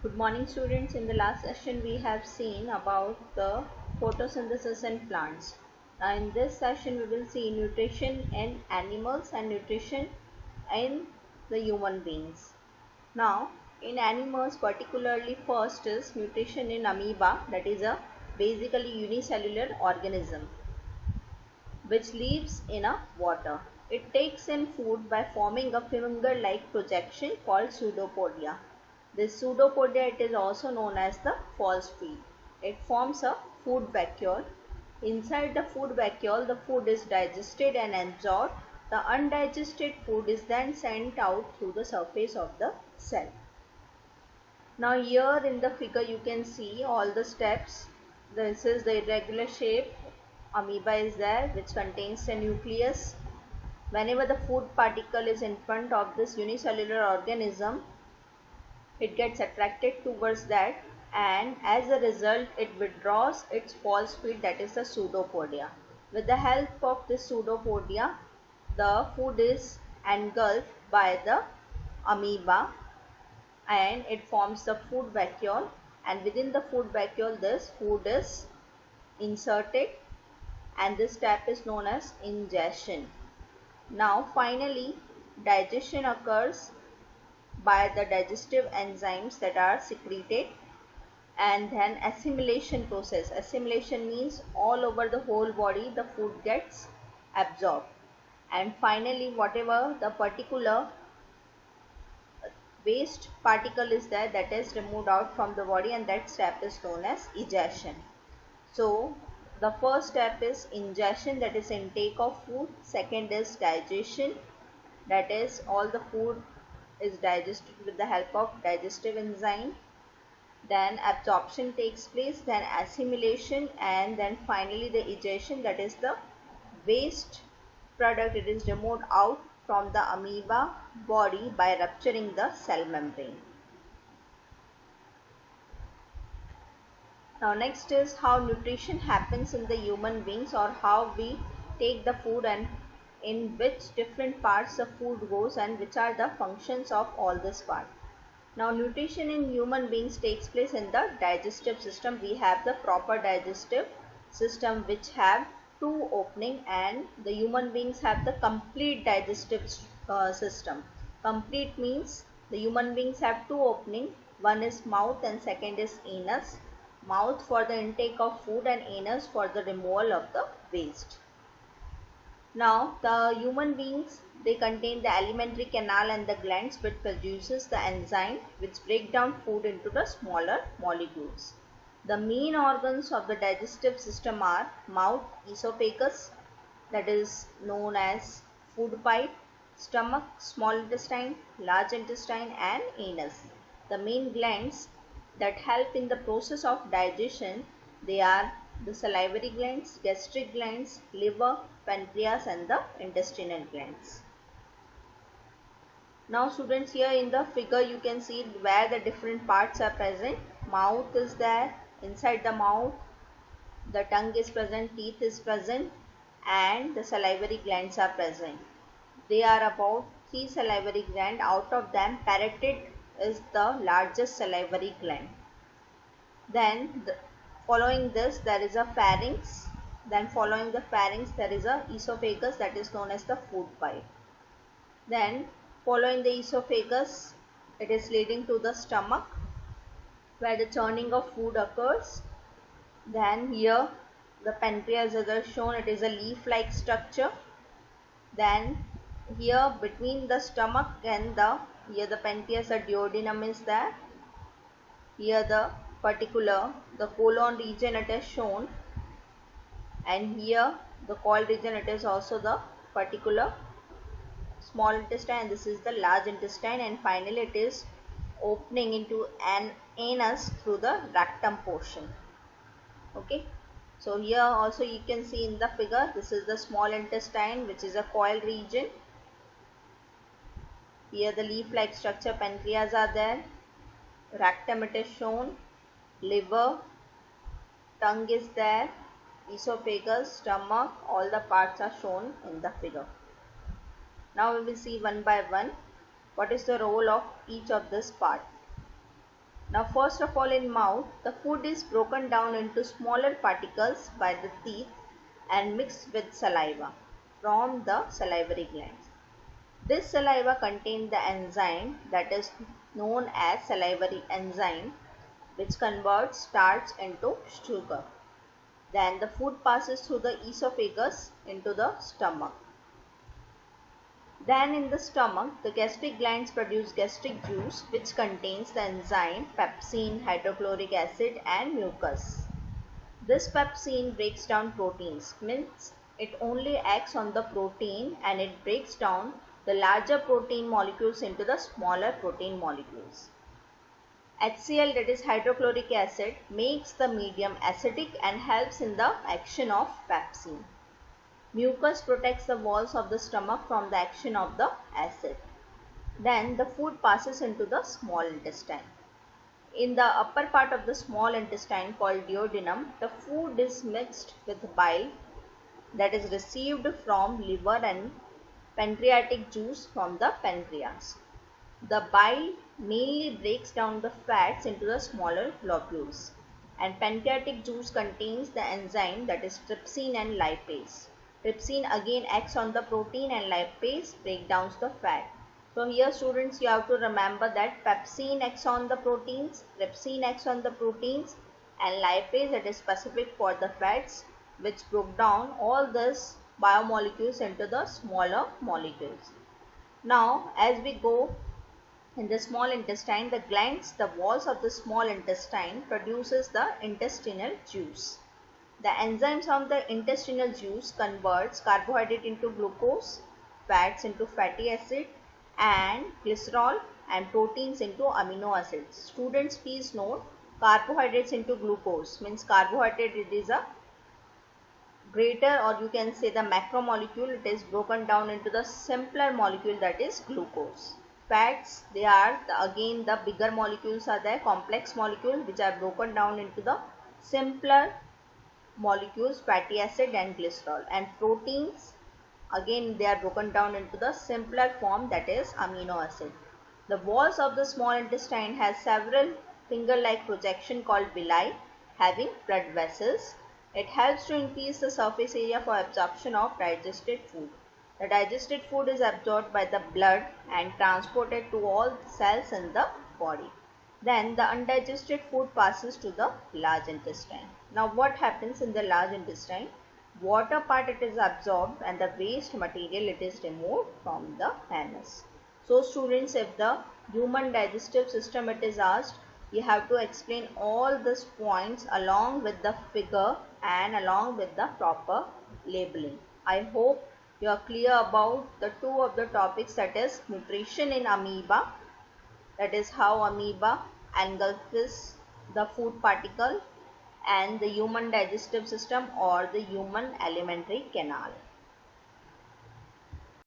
Good morning students. In the last session we have seen about the photosynthesis in plants. Now in this session we will see nutrition in animals and nutrition in the human beings. Now in animals, particularly first is nutrition in amoeba, that is a basically unicellular organism which lives in a water. It takes in food by forming a finger-like projection called pseudopodia. This pseudopodia, it is also known as the false feet. It forms a food vacuole. Inside the food vacuole, the food is digested and absorbed. The undigested food is then sent out through the surface of the cell. Now here in the figure you can see all the steps. This is the irregular shape. Amoeba is there, which contains a nucleus. Whenever the food particle is in front of this unicellular organism, it gets attracted towards that, and as a result it withdraws its false feed, that is the pseudopodia. With the help of this pseudopodia, the food is engulfed by the amoeba and it forms the food vacuole, and within the food vacuole this food is inserted, and this step is known as ingestion. Now finally digestion occurs by the digestive enzymes that are secreted, and then assimilation process. Assimilation means all over the whole body the food gets absorbed, and finally whatever the particular waste particle is there, that is removed out from the body, and that step is known as egestion. So the first step is ingestion, that is intake of food. Second is digestion, that is all the food is digested with the help of digestive enzyme. Then absorption takes place, then assimilation, and then finally the egestion, that is the waste product, it is removed out from the amoeba body by rupturing the cell membrane. Now next is how nutrition happens in the human beings, or how we take the food and in which different parts the food goes and which are the functions of all this part. Now nutrition in human beings takes place in the digestive system. We have the proper digestive system which have two opening, and the human beings have the complete digestive system. Complete means the human beings have two opening. One is mouth and second is anus. Mouth for the intake of food and anus for the removal of the waste. Now the human beings, they contain the alimentary canal and the glands which produces the enzyme which break down food into the smaller molecules. The main organs of the digestive system are mouth, esophagus, that is known as food pipe, stomach, small intestine, large intestine, and anus. The main glands that help in the process of digestion, they are the salivary glands, gastric glands, liver, pancreas, and the intestinal glands. Now students, here in the figure you can see where the different parts are present. Mouth is there. Inside the mouth the tongue is present, teeth is present, and the salivary glands are present. They are about 3 salivary glands. Out of them parotid is the largest salivary gland. Then following this there is a pharynx. Then following the pharynx there is a esophagus, that is known as the food pipe. Then following the esophagus, it is leading to the stomach where the churning of food occurs. Then here the pancreas is shown, it is a leaf-like structure. Then here between the stomach and here the pancreas, a duodenum is there. Here the colon region it is shown, and here the caul region, it is also the particular small intestine. This is the large intestine, and finally it is opening into an anus through the rectum portion. Okay, so here also you can see in the figure, this is the small intestine which is a caul region. Here the leaf-like structure, pancreas are there, rectum it is shown, liver, tongue is there, esophagus, stomach, all the parts are shown in the figure. Now we will see one by one what is the role of each of this part. Now first of all, in mouth, the food is broken down into smaller particles by the teeth and mixed with saliva from the salivary glands. This saliva contains the enzyme that is known as salivary enzyme, which converts starch into sugar. Then the food passes through the esophagus into the stomach. Then in the stomach, the gastric glands produce gastric juice, which contains the enzyme pepsin, hydrochloric acid and mucus. This pepsin breaks down proteins, means it only acts on the protein and it breaks down the larger protein molecules into the smaller protein molecules. HCl, that is hydrochloric acid, makes the medium acidic and helps in the action of pepsin. Mucus protects the walls of the stomach from the action of the acid. Then the food passes into the small intestine. In the upper part of the small intestine called duodenum, the food is mixed with bile that is received from liver and pancreatic juice from the pancreas. The bile mainly breaks down the fats into the smaller globules, and pancreatic juice contains the enzyme that is trypsin and lipase. Trypsin again acts on the protein and lipase break down the fat. So here students, you have to remember that pepsin acts on the proteins, trypsin acts on the proteins, and lipase, that is specific for the fats, which broke down all these biomolecules into the smaller molecules. Now as we go in the small intestine, the glands, the walls of the small intestine produces the intestinal juice. The enzymes from the intestinal juice converts carbohydrate into glucose, fats into fatty acid and glycerol, and proteins into amino acids. Students, please note, carbohydrates into glucose means carbohydrate, it is a greater, or you can say the macromolecule. It is broken down into the simpler molecule, that is glucose. Fats, they are again the bigger molecules are there, complex molecules which are broken down into the simpler molecules, fatty acid and glycerol. And proteins, again they are broken down into the simpler form, that is amino acid. The walls of the small intestine has several finger-like projection called villi having blood vessels. It helps to increase the surface area for absorption of digested food. The digested food is absorbed by the blood and transported to all cells in the body. Then the undigested food passes to the large intestine. Now what happens in the large intestine? Water part, it is absorbed and the waste material, it is removed from the anus. So students, if the human digestive system it is asked, you have to explain all these points along with the figure and along with the proper labeling. I hope you are clear about the two of the topics, that is nutrition in amoeba, that is how amoeba engulfs the food particle, and the human digestive system or the human alimentary canal.